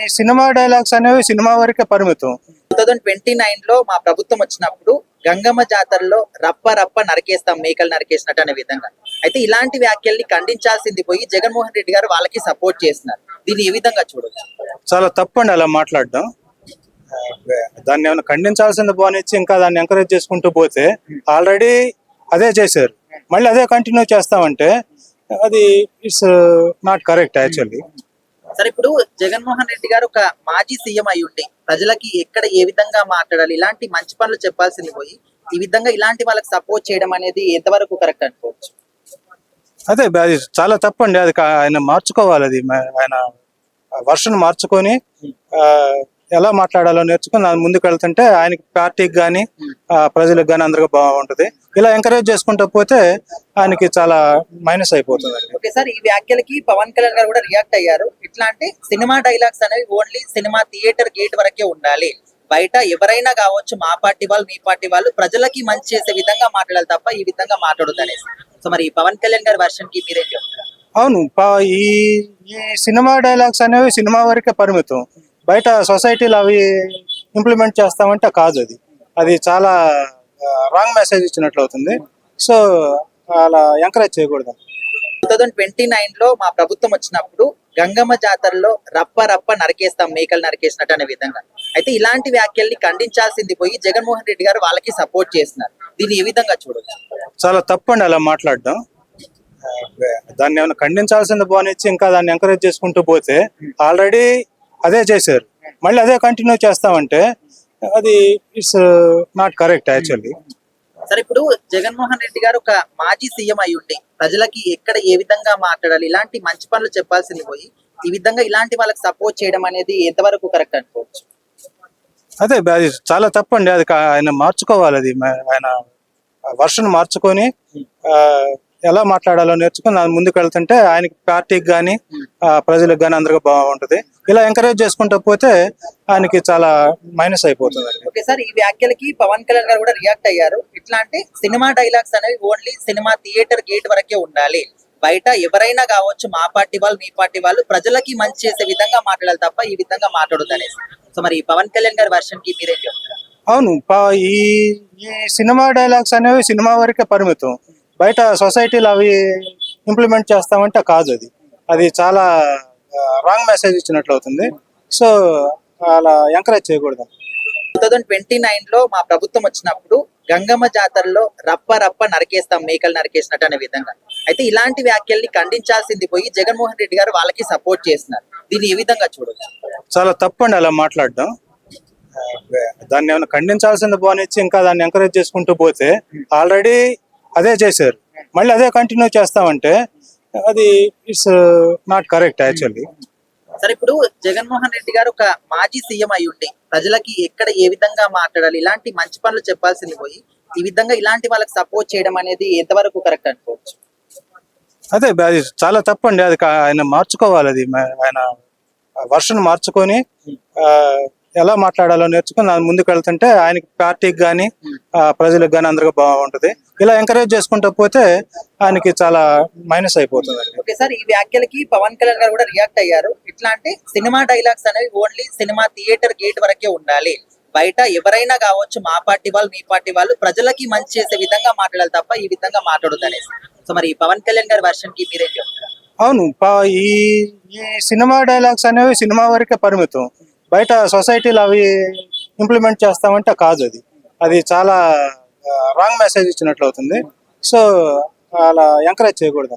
ఈ cinema dialogues అనేవి cinema వరకే పరిమితం. 2029 లో మా ప్రభుత్వం వచ్చినప్పుడు గంగమ్మ జాతరలో రప్ప రప్ప నరికేస్తాం మేకలు నరికేసినట్టు అనే విధంగా అయితే ఇలాంటి వ్యాఖ్యల్ని ఖండించాల్సింది పోయి జగన్మోహన్ రెడ్డి గారు వాళ్ళకి సపోర్ట్ చేస్తున్నారు. దీన్ని ఏ విధంగా చూడొచ్చు? చాలా తప్పండి అలా మాట్లాడడం. దాన్ని ఏమైనా ఖండించాల్సింది పోనిచ్చి ఇంకా దాన్ని ఎంకరేజ్ చేసుకుంటూ పోతే ఆల్రెడీ అదే చేశారు, మళ్ళీ అదే కంటిన్యూ చేస్తామంటే అది ఇట్స్ నాట్ కరెక్ట్ యాక్చువల్లీ. సరే, ఇప్పుడు జగన్మోహన్ రెడ్డి గారు ఒక మాజీ సీఎం అయి ఉండి ప్రజలకి ఎక్కడ ఏ విధంగా మాట్లాడాలి ఇలాంటి మంచి పనులు చెప్పాల్సింది పోయి ఈ విధంగా ఇలాంటి వాళ్ళకి సపోర్ట్ చేయడం అనేది ఎంతవరకు కరెక్ట్ అనుకోవచ్చు? అదే అది చాలా తప్పండి. అది ఆయన మార్చుకోవాలి. అది ఆయన వర్షన్ మార్చుకొని ఎలా మాట్లాడాలో నేర్చుకుని ముందుకు వెళ్తుంటే ఆయనకి పార్టీకి కానీ ప్రజలకు కానీ అందరికీ బాగుంటుంది. ఇలా ఎంకరేజ్ చేసుకుంటూ పోతే ఆయనకి చాలా మైనస్ అయిపోతుంది. ఓకే సార్, ఈ వ్యాఖ్యలకి పవన్ కళ్యాణ్ గారు కూడా రియాక్ట్ అయ్యారు. ఇట్లా అంటే సినిమా డైలాగ్స్ అనేవి ఓన్లీ సినిమా థియేటర్ గేట్ వరకే ఉండాలి, బయట ఎవరైనా కావచ్చు, మా పార్టీ వాళ్ళు మీ పార్టీ వాళ్ళు ప్రజలకి మంచి చేసే విధంగా మాట్లాడాలి తప్ప ఈ విధంగా మాట్లాడొద్దు అనేసి. సో మరి పవన్ కళ్యాణ్ గారి వర్షన్ కి మీరేం చెప్తారు? అవును, ఈ ఈ సినిమా డైలాగ్స్ అనేవి సినిమా వరకే పరిమితం. బయట సొసైటీలో అవి ఇంప్లిమెంట్ చేస్తామంటే కాదు. అది చాలా రాంగ్ మెసేజ్ ఇచ్చినట్లు అవుతుంది. సో అలా ఎంకరేజ్ చేయకూడదు. 2029 లో మా ప్రభుత్వం వచ్చినప్పుడు గంగమ్మ జాతరలో రప్ప రప్ప నరికేస్తాం మేకలు నరికేసినట్టు అనే విధంగా అయితే ఇలాంటి వ్యాఖ్యల్ని ఖండించాల్సింది పోయి జగన్మోహన్ రెడ్డి గారు వాళ్ళకి సపోర్ట్ చేస్తున్నారు. దీన్ని ఏ విధంగా చూడొచ్చు? చాలా తప్పండి అలా మాట్లాడడం. దాన్ని ఏమైనా ఖండించాల్సింది పోనిచ్చి ఇంకా దాన్ని ఎంకరేజ్ చేసుకుంటూ పోతే ఆల్రెడీ అదే చేశారు, మళ్ళీ అదే కంటిన్యూ చేస్తామంటే అది ఇట్స్ నాట్ కరెక్ట్ యాక్చువల్లీ. సరే, ఇప్పుడు జగన్మోహన్ రెడ్డి గారు ఒక మాజీ సీఎం అయి ఉండి ప్రజలకి ఎక్కడ ఏ విధంగా మాట్లాడాలి ఇలాంటి మంచి పనులు చెప్పాల్సింది పోయి ఈ విధంగా ఇలాంటి వాళ్ళకి సపోర్ట్ చేయడం అనేది ఎంతవరకు కరెక్ట్ అనుకోవచ్చు? అదే అది చాలా తప్పండి. అది ఆయన మార్చుకోవాలి. అది ఆయన వర్షన్ మార్చుకొని ఎలా మాట్లాడాలో నేర్చుకుని ముందుకు వెళ్తుంటే ఆయనకి పార్టీకి కానీ ప్రజలకు కానీ అందరికీ బాగుంటుంది. ఇలా ఎంకరేజ్ చేసుకుంటూ పోతే ఆయనకి చాలా మైనస్ అయిపోతుంది. ఓకే సార్, ఈ వ్యాఖ్యలకి పవన్ కళ్యాణ్ గారు కూడా రియాక్ట్ అయ్యారు. ఇట్లా అంటే సినిమా డైలాగ్స్ అనేవి ఓన్లీ సినిమా థియేటర్ గేట్ వరకే ఉండాలి, బయట ఎవరైనా కావచ్చు, మా పార్టీ వాళ్ళు మీ పార్టీ వాళ్ళు ప్రజలకి మంచి చేసే విధంగా మాట్లాడాలి తప్ప ఈ విధంగా మాట్లాడొద్దు అనేసి. సో మరి పవన్ కళ్యాణ్ గారి వర్షన్ కి మీరేం చెప్తారు? అవును, ఈ ఈ సినిమా డైలాగ్స్ అనేవి సినిమా వరకే పరిమితం. బయట సొసైటీలో అవి ఇంప్లిమెంట్ చేస్తామంటే కాదు. అది చాలా రాంగ్ మెసేజ్ ఇచ్చినట్లు అవుతుంది. సో అలా ఎంకరేజ్ చేయకూడదు. 2029 లో మా ప్రభుత్వం వచ్చినప్పుడు గంగమ్మ జాతరలో రప్ప రప్ప నరికేస్తాం మేకలు నరికేసినట్టు అనే విధంగా అయితే ఇలాంటి వ్యాఖ్యల్ని ఖండించాల్సింది పోయి జగన్మోహన్ రెడ్డి గారు వాళ్ళకి సపోర్ట్ చేస్తున్నారు. దీన్ని ఏ విధంగా చూడొచ్చు? చాలా తప్పండి అలా మాట్లాడడం. దాన్ని ఏమైనా ఖండించాల్సింది పోనిచ్చి ఇంకా దాన్ని ఎంకరేజ్ చేసుకుంటూ పోతే ఆల్రెడీ అదే చేశారు, మళ్ళీ అదే కంటిన్యూ చేస్తామంటే అది ఇట్స్ నాట్ కరెక్ట్ యాక్చువల్లీ. సరే, ఇప్పుడు జగన్మోహన్ రెడ్డి గారు ఒక మాజీ సీఎం అయి ఉండి ప్రజలకి ఎక్కడ ఏ విధంగా మాట్లాడాలి ఇలాంటి మంచి పనులు చెప్పాల్సింది పోయి ఈ విధంగా ఇలాంటి వాళ్ళకి సపోర్ట్ చేయడం అనేది ఎంతవరకు కరెక్ట్ అనుకోవచ్చు? అదే అది చాలా తప్పండి. అది ఆయన మార్చుకోవాలి. అది ఆయన వర్షన్ మార్చుకొని ఎలా మాట్లాడాలో నేర్చుకుని ముందుకు వెళ్తుంటే ఆయనకి పార్టీకి కానీ ప్రజలకు కానీ అందరికీ బాగుంటుంది. ఇలా ఎంకరేజ్ చేసుకుంటూ పోతే ఆయనకి చాలా మైనస్ అయిపోతుంది. ఓకే సార్, ఈ వ్యాఖ్యలకి పవన్ కళ్యాణ్ గారు కూడా రియాక్ట్ అయ్యారు. ఇట్లా అంటే సినిమా డైలాగ్స్ అనేవి ఓన్లీ సినిమా థియేటర్ గేట్ వరకే ఉండాలి, బయట ఎవరైనా కావచ్చు, మా పార్టీ వాళ్ళు మీ పార్టీ వాళ్ళు ప్రజలకి మంచి చేసే విధంగా మాట్లాడాలి తప్ప ఈ విధంగా మాట్లాడొద్దు అనేసి. సో మరి పవన్ కళ్యాణ్ గారి వర్షన్ కి మీరేం చెప్తారు? అవును, ఈ ఈ సినిమా డైలాగ్స్ అనేవి సినిమా వరకే పరిమితం. బయట సొసైటీలో అవి ఇంప్లిమెంట్ చేస్తామంటే కాదు. అది చాలా రాంగ్ మెసేజ్ ఇచ్చినట్లు అవుతుంది. సో అలా ఎంకరేజ్ చేయకూడదు.